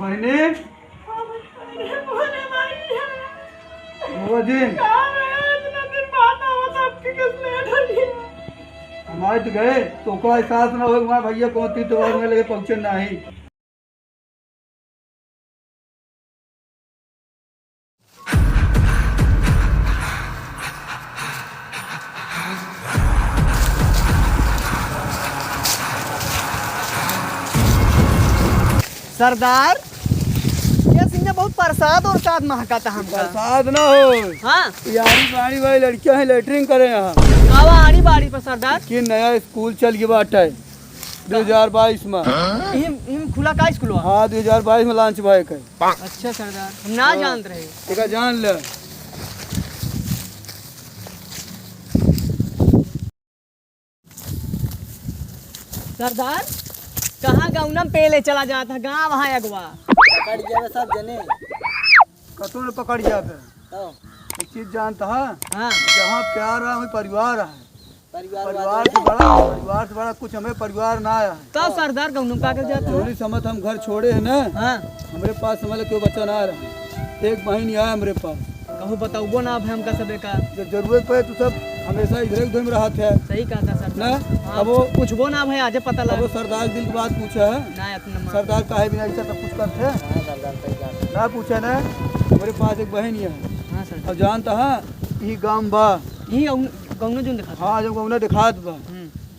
बहने दिन हमारे तो गए तो को एहसास ना हो हमारे भैया कौन थी तो में लगे पहुंचे नहीं। सरदार ये सिंह बहुत प्रसाद और साथ महका था हमका। प्रसाद ना हो हाँ यारी बाड़ी वाली लड़कियां हैं लेटरिंग करे यहाँ आवा आड़ी बाड़ी पर सरदार कि नया स्कूल चल गया बाटे 2022 में। इम खुला का स्कूल हुआ? हाँ 2022 में लॉन्च भाई के। अच्छा सरदार हम ना जानते रहे। देखा जान ले सरदार कहाँ गाँव पे ले चला जाता गाँव वहाँ अगवा पकड़ गया सब जने कतों ने पकड़ जाते तो एक चीज जानता है हाँ जहाँ प्यार है वही परिवार है। परिवार परिवार से बड़ा कुछ हमें परिवार ना आया है। तो सरदार गाँव का कर जाते थोड़ी समझ हम घर छोड़े हैं ना हाँ हमारे पास समझ क्यों बच्चा ना आ रहा है। एक महीने आया हमारे पास कहूँ बताओ ना अब हमका सबे का जब जरूरत पड़े तो सब हमेशा इधर उधर में रहा थे सही कहा था सरदार। ना हाँ, अब वो कुछ वो ना भाई आज पता अब लगा वो सरदार दिल की बात पूछा है ना अपना सरदार काहे बिना ऐसा सब कुछ करते हैं सरदार सही बात ना पूछा ना हमारे पास एक बहन ही है। हाँ सर अब जानता है ये गाँव बा यही गाँव जो देखा था। हाँ जब उन्हें दिखात बा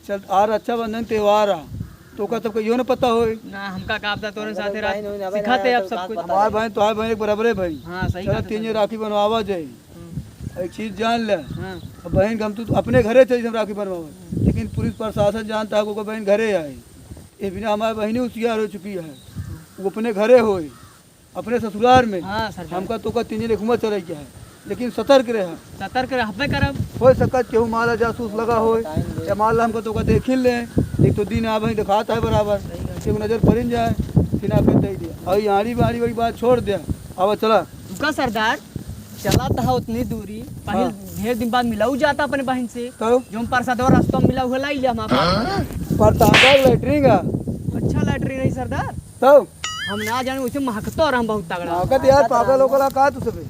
चल आ रक्षाबंधन त्योहार आ तो का सबको यो ना पता हो ना हमका कापदा तोरे साथे रात सिखाते अब सब कुछ। हमारे बहन तो है बहन एक बराबर है भाई। हाँ सही चलो कहा तीन राखी बनवावा जाए एक चीज जान ले हाँ अब बहन हम तो अपने घरे चली हम राखी बनवावा लेकिन पुलिस प्रशासन जानता है को बहन घरे आए ये बिना हमारे बहनी होशियार हो चुकी है वो अपने घरे हो अपने ससुराल में। हाँ सर हमका तो का तीन घूमा चले क्या है लेकिन सतर्क रहे सतर्क रहबे करब। हो सकत केहू माला जासूस लगा हो या माला हमको तो का देखिन ले एक तो दिन आप दिखाता है बराबर एक नजर पड़ जाए फिर आप दे दिया और यारी बारी वाली बात छोड़ दिया अब चला का सरदार चला था उतनी दूरी पहले ढेर दिन बाद मिलाऊ जाता अपने बहन से तो जो हम प्रसाद और रास्ता में मिला हुआ लाई लिया हमारा परतांगा लेटरिंग अच्छा लैटरी नहीं सरदार तो हम ना जाने वैसे महकतो और हम बहुत तगड़ा ताकत यार पागल लोगला का तू सबे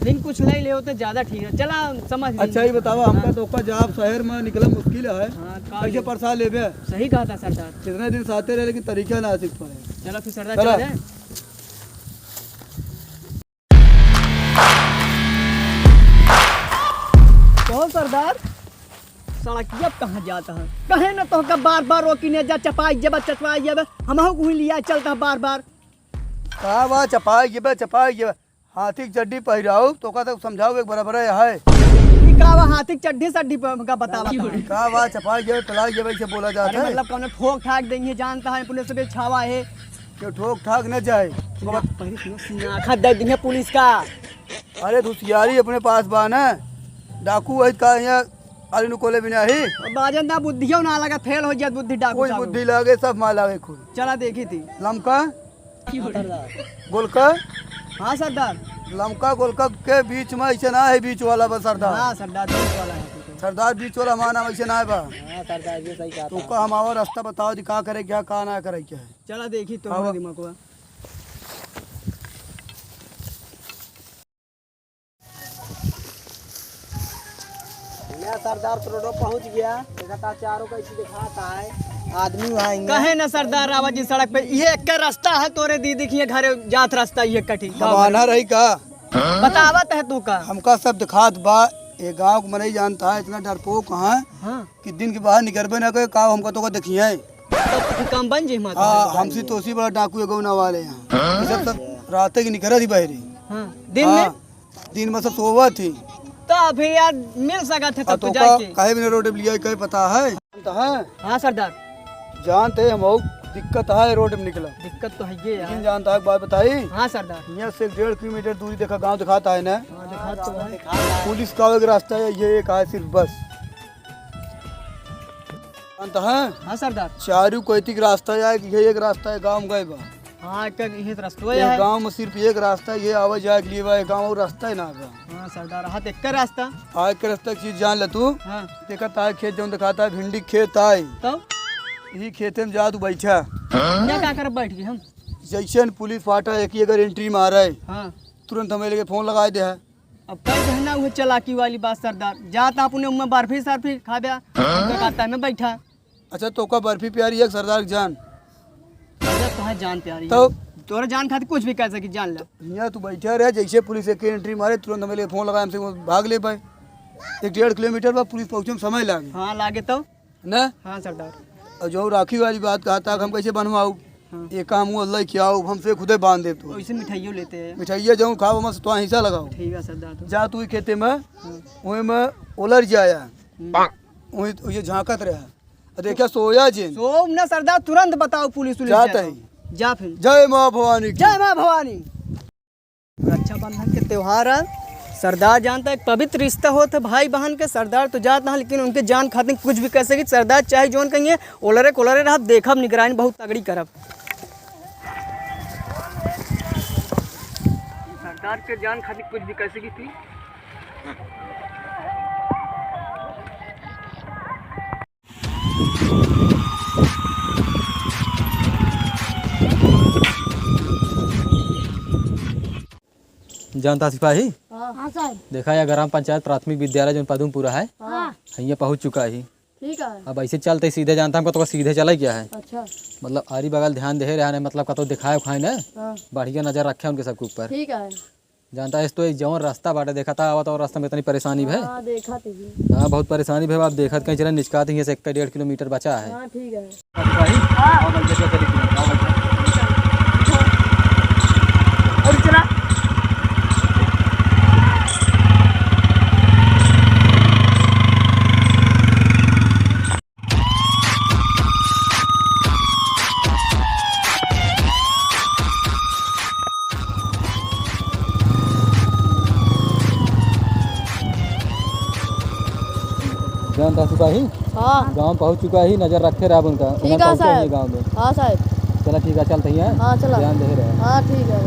लेकिन कुछ ले ले होते ज्यादा ठीक है चला समझ अच्छा ही बतावा हमका तो का जब शहर में निकला मुश्किल है हाँ कैसे परसा लेबे सही कहा था सरदार। कितने दिन साथे रहे लेकिन तरीका ना सीख पाए। चलो फिर सरदार चला। चला जाए। तो सरदार सड़क जब कहाँ जाता है कहे ना तो बार बार रोकी ने जा चपाई जब चटवाई जब हम घूम लिया चलता बार बार कहा वहाँ चपाई ये हाथी की चड्डी पहिराओ तो का तक समझाओ एक बराबर है ई का हाथी चड्ढी सड्ढी का बतावा कहा वहाँ चपाई ये टलाई ये वैसे बोला जाता है मतलब कौन ठोक ठाक देंगे जानता है पुलिस पे छावा है कि ठोक ठाक न जाए। आखा दे देंगे पुलिस का। अरे होशियारी अपने पास बा ना डाकू है का यहाँ अरे नुकोले बिना ही बाजन ना बुद्धियों ना लगा फेल हो जाए बुद्धि डाकू कोई बुद्धि लगे सब मार लगे खुद चला देखी थी लमका गोलका हाँ सरदार लमका गोलका के बीच में ऐसे ना है बीच वाला बस सरदार। हाँ सरदार बीच वाला है सरदार बीच वाला हमारा नाम ऐसे ना है बा हाँ सरदार जी सही कहा तो का हम और रास्ता बताओ जी का करे क्या का ना करे क्या है। चला देखी तो हाँ। दिमाग हुआ सरदार तो रोड पहुंच गया देखा चारों कैसे दिखाता है आदमी वहाँ कहे ना सरदार रावत जी सड़क पे ये एक रास्ता है तोरे दी देखिए घर जात रास्ता ये कठी हम आना रही का बतावत है तू का हमका सब दिखात बा ये गांव को मैं नहीं जानता है इतना डरपोक है हाँ कि दिन के बाहर निकलबे ना करे का हमका तो का देखिए। तो काम बन जी मत हाँ हमसे तो उसी बड़ा डाकू गौना वाले यहाँ ये सब रात की निकल थी बहरी हाँ दिन में दिन में सब सोवा थी तो अभी यार मिल सका थे तब तो तो जाके कहे बिना रोड लिया कहे पता है तो है हाँ सरदार जानते हम दिक्कत है रोड में निकला दिक्कत तो है ये लेकिन यार जानता है एक बात बताई हाँ सरदार यहाँ से 1.5 किलोमीटर दूरी देखा गांव दिखाता है ना हाँ दिखा तो है पुलिस का एक रास्ता है ये एक है सिर्फ बस जानता है हाँ सरदार चारू कोई रास्ता है ये एक रास्ता है गाँव गए बा हाँ ये रास्ता ये है गांव में सिर्फ एक रास्ता है ये आवे जाए के लिए बा गांव और रास्ता है ना बा हाँ सरदार हाथ एक का रास्ता आज के रास्ता की चीज जान ले तू हाँ देखा तार खेत जो दिखाता है भिंडी खेत आए तो यही खेत में जा तू बैठा क्या क्या कर बैठ गए हम जैसे पुलिस फाटा एक ही अगर एंट्री मारा है हाँ तुरंत हमें लेके फोन लगा दे है। अब कल कहना हुआ चलाकी वाली बात सरदार, जाता आपने उम्र बर्फी सरफी खा गया कहता में बैठा। अच्छा तो का बर्फी प्यारी है सरदार की जान तो है जान प्यारी तो तोरा जान खातिर कुछ भी कर सकी जान ले। यहाँ तू बैठा रहे जैसे पुलिस एक एंट्री मारे तुरंत हमें लेके फोन लगाए हमसे वो भाग ले पाए। 1.5 किलोमीटर बाद पुलिस पहुँचे में समय लागे हाँ लागे तो ना। हाँ सरदार। और जो राखी वाली बात कहा था हम कैसे बनवाऊ ये काम हुआ अल्लाह खियाओ हमसे खुदे बांध दे तू वैसे मिठाइयों लेते हैं। मिठाइया जाऊँ खाओ हम तो हिस्सा लगाओ ठीक है सरदार। तो जा तू खेते में वहीं में ओलर जाया वहीं ये झांकत रहा देखा सोया जिन सो ना सरदार तुरंत बताओ पुलिस जाता है। जा फिर। जय माँ भवानी की। जय माँ भवानी। रक्षाबंधन के त्योहार है, सरदार जानता है एक पवित्र रिश्ता होता है भाई बहन के। सरदार तो जाता है लेकिन उनके जान खातिर कुछ भी कर सकी। सरदार चाहे जोन कहिए ओलरे कोलरे रहा देखब निगरानी बहुत तगड़ी करब। सरदार के जान खातिर कुछ भी कर सकी थी। जानता सिपाही हाँ साहब। देखा या ग्राम पंचायत प्राथमिक विद्यालय जो पदमपुरा है हाँ यहाँ पहुँच चुका है। ठीक है। अब ऐसे चलते सीधे जानता हमको तो सीधे चला क्या है अच्छा मतलब आरी बगल ध्यान दे रहा है मतलब कतो दिखाए उखाए न हाँ बढ़िया नजर रखे उनके सबके ऊपर। ठीक है। जानता है तो जौन रास्ता बाटे देखा था आवत और रास्ता में इतनी परेशानी है। हाँ देखा थी। हाँ बहुत परेशानी है। आप देखा कहीं चला निचका यहाँ से 1.5 किलोमीटर बचा है। हाँ ठीक है। और चला जानता सिपाही हाँ गाँव पहुँच चुका ही नजर रखे रहा उनका ठीक है साहब। गाँव में। हाँ साहब। चला ठीक है चलते हैं। हाँ चला। ध्यान दे रहे हाँ ठीक है।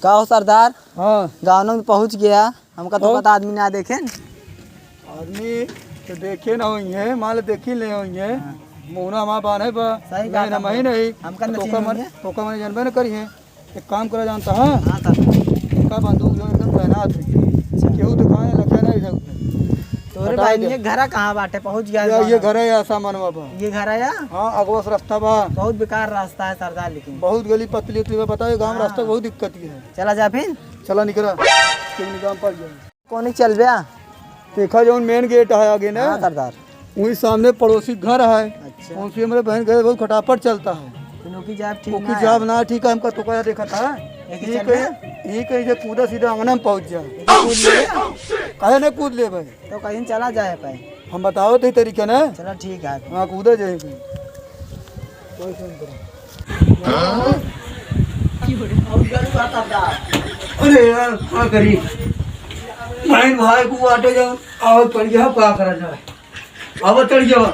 का हो सरदार हाँ गाँव में पहुँच गया हमका तो पता आदमी ना देखे। आदमी तो देखे ना हुई है माल देखी ले हुई है मुहना माँ बान है सही कहा ना मही नहीं हमका तो नसीब का नहीं मन है। तो का मन जानबे न करी है एक काम करा जानता है हाँ सरदार। का बंदूक जो एकदम तैनात है केहू दिखाने लखे नहीं सकते। तोरे भाई ये घर कहाँ बाटे पहुँच गया। ये घर है ऐसा मनवा बा ये घर है या हाँ अगवस रास्ता बा बहुत बेकार रास्ता है सरदार लेकिन। बहुत गली पतली उतली बा बताओ गाँव रास्ता बहुत दिक्कत की है। चला जा फिर चला निकला क्यों निजाम पड़ जाए कौन ही चल गया। देखा जो मेन गेट है आगे ना हाँ सरदार। वही सामने पड़ोसी घर है अच्छा उनसे मेरे बहन घर बहुत खटापट चलता है तुम की जाब ठीक उनकी ना है। जाब ना ठीक है हमका तो क्या देखा था एक ये चल कहीं ये कहीं से कूदा सीधा अंगना में पहुंच जाए काहे ना कूद ले भाई तो कहीं चला जाए पाए। हम बताओ तो तरीका ना चलो ठीक है। हाँ कूदा जाएगी अरे यार क्या करी बहन भाई को आटे जाओ आओ चढ़ जाओ क्या करा जाए आओ चढ़ जाओ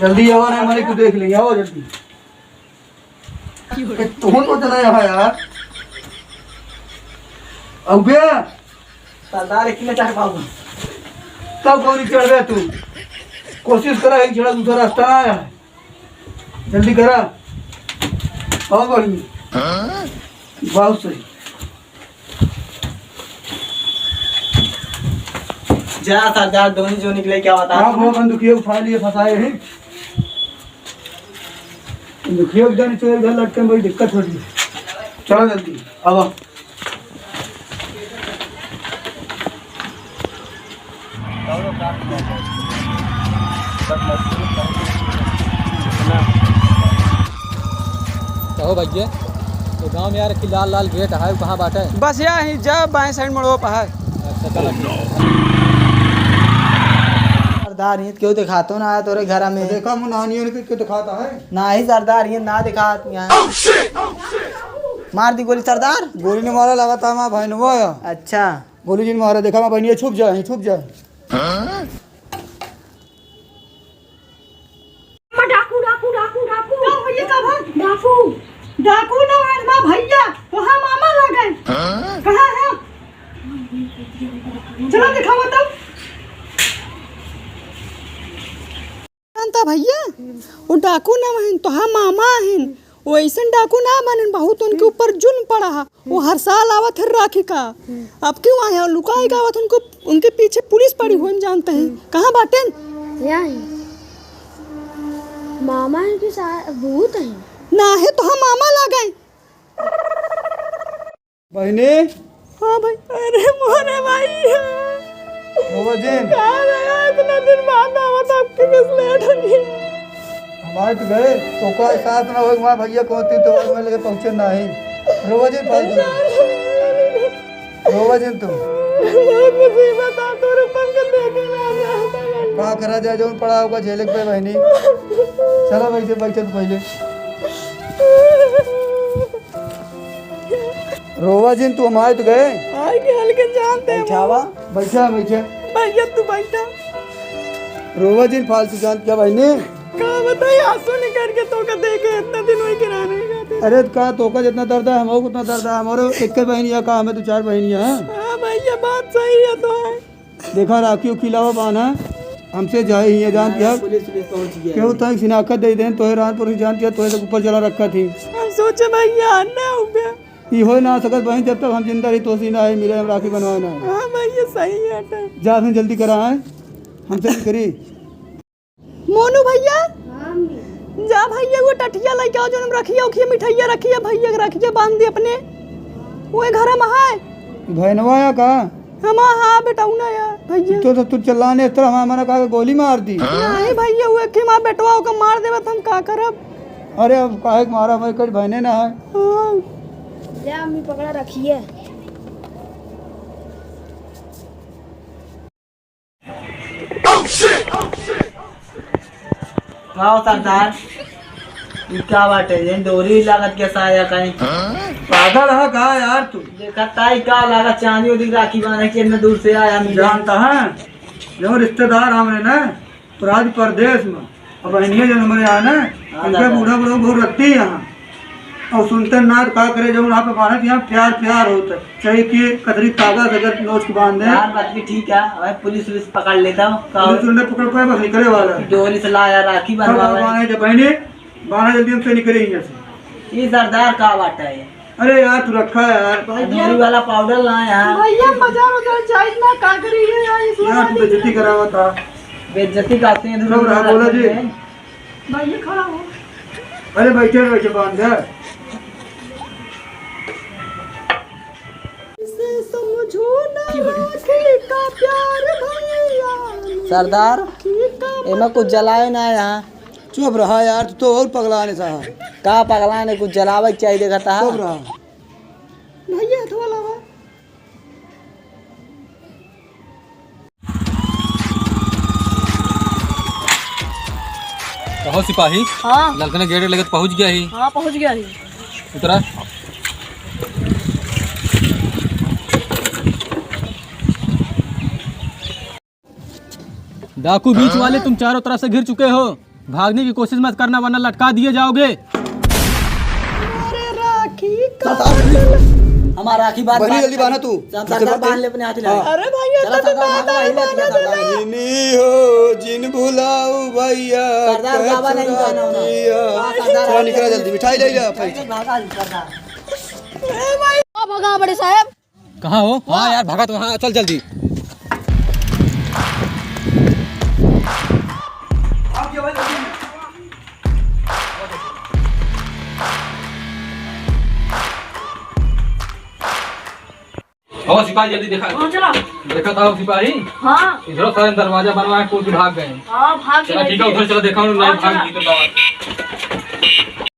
जल्दी आओ ना हमारे को देख लेंगे आओ जल्दी तुम तो चला यहाँ यार अब गया सरदार एक चढ़ पाऊंगा तब कौन चढ़ गया तू कोशिश करा एक चढ़ा दूसरा रास्ता ना आया जल्दी करा आओ बढ़ी बहुत सही जा सरदार दोनों जो निकले क्या बता। आप वो बंदूकिया उठा लिए फंसाए हैं बंदूकिया जाने चोर घर लटके में बड़ी दिक्कत हो रही है। चलो जल्दी अब कहो भैया तो गाँव में यार की लाल लाल गेट है कहाँ बाटे। बस यहाँ ही जा बाएं साइड मोड़ो पर है। अच्छा चला सरदार ये क्यों दिखाते ना आया तोरे घर में। देखा मुनानियों ने क्यों दिखाता है ना ही सरदार ये ना दिखा यहाँ। मार दी गोली सरदार। गोली ने मारा लगा था मैं भाई ने वो आया अच्छा गोली जी ने मारा देखा मैं बहनिया छुप जाए छुप जाए डाकू डाकू डाकू डाकू भैया का डाकू डाकू ना मां भैया वहां मामा लगे कहां है चलो दिखाओ तब। जानता भैया वो डाकू ना हन तो हाँ मामा हन वो ऐसा डाकू ना बने बहुत उनके ऊपर जुल्म पड़ा है। वो हर साल आवत है राखी का, अब क्यों आए और लुकाई गावत उनको, उनके पीछे पुलिस पड़ी हुई हम जानते हैं। कहाँ बाटे यहाँ मामा है कि भूत है ना है तो हम मामा ला गए। बहने हाँ भाई, अरे मोरे भाई इतना दिन बाद आवत आपके किस लेट हो गई। हमारे तो गए तो का साथ ना हो हमारे भैया कहती तो मैं लगे पहुंचे ना ही रोवजन तुम मुसीबत आ तोरे पंख देखे ना का करा जाए जो पड़ा होगा झेले पे बहनी। चलो बैठे बैठे तो पहले रोवजन तू हमारे तो गए आई के हल्के जानते हैं छावा बैठा बैठे भैया तू बैठा रोवजन फालतू जान क्या बहनी। का बताइए आंसू निकल के तो का देखे इतना दिन वही किराने जाते। अरे का तोका जितना दर्द है हमको उतना दर्द है। हमारे एक बहनिया का हमें तो 4 बहनियां हैं। हाँ भैया बात सही है तो है। देखा राखी खिलावा बाना हमसे जाए ही जान किया पुलिस पहुंच गया। क्यों तक शिनाखत दे दें तो रानपुर जान किया तो ऊपर चला रखा थी। हम सोचे भैया अन्ना हो गया। ये हो ना सकत बहन जब तक हम जिंदा रही तो सीना है मिले हम राखी बनवाए ना। हाँ भैया सही है जा फिर जल्दी करा है हमसे भी करी। मोनू भैया जा भैया वो टटिया लेके आओ जो हम रखिया उखिया मिठाइया रखिया भैया रखिया बांध दे अपने वो घर में है भैनवाया का हम हाँ बेटाऊना यार भैया तो तू चिल्लाने इस तरह हमारा कहा गोली मार दी। नहीं भैया वो एक माँ बेटवा होकर मार देवे तो हम का करब। अरे अब काहे के मारा भाई कई बहने ना है। हाँ ले अम्मी पकड़ा रखिए। आओ सरदार ये क्या बात है? ये डोरी लागत कैसा आया कहीं पागल है कहा यार तू देखा ताई का लागत चांदी उदी राखी बांधे के इतना दूर से आया मिले। जानता है जो रिश्तेदार हमने ना पुराज प्रदेश में अब बहनिया जो हमारे यहाँ ना उनके बूढ़ा बूढ़ा बहुत रखती है यहाँ और सुनते नाथ का करे जब वहाँ पे बांधे यहाँ प्यार प्यार होता है चाहे कि कतरी कागज अगर नोच के बांध दे यार बात भी ठीक है। अबे पुलिस पकड़ लेता हूँ पकड़ पाए बस निकले वाला है। डोरी से लाया राखी बांधे जब बहने बांधा जल्दी हमसे निकले यहाँ से। ये सरदार का बात है? अरे यार तू रखा है यार डोरी वाला पाउडर लाए यहाँ भैया बाजार उधर जाए ना का करी है यार तू बेइज्जती करा हुआ था। बेइज्जती करते हैं सब रहा बोला जी। भैया खड़ा हो। अरे बैठे बैठे बांध दे। समझो ना राखी का प्यार भैया सरदार एमा कुछ जलाए ना यहाँ। चुप रहा यार तू तो और पगलाने साहब का पगला ने कुछ जलावे चाहिए देखा था। चुप रहा भैया हथवा लावा। कहो सिपाही हाँ लड़के ने गेट लगे तो पहुंच गया ही। हाँ पहुंच गया ही। उतरा डाकू बीच वाले तुम चारों तरफ से घिर चुके हो। भागने की कोशिश मत करना वरना लटका दिए जाओगे। अरे राखी का हमारा राखी बात बहनी जल्दी बांधा तू। सरदार बांध ले अपने हाथ में। अरे भैया चला सरदार जिनी हो जिन भुलाऊ भैया सरदार बाबा नहीं बांधा होना। चला निकला जल्दी मिठाई ले ले भागा सरदार। भगा बड़े साहब। कहाँ हो? हाँ यार भागा तो। हाँ चल जल्दी। ओ सिपाही जल्दी देखा। हाँ चला। देखा था सिपाही हाँ इधर सारे दरवाजा बनवाए कूद के भाग गए। हाँ भाग चला ठीक है उधर चलो देखा नहीं भाग गई तो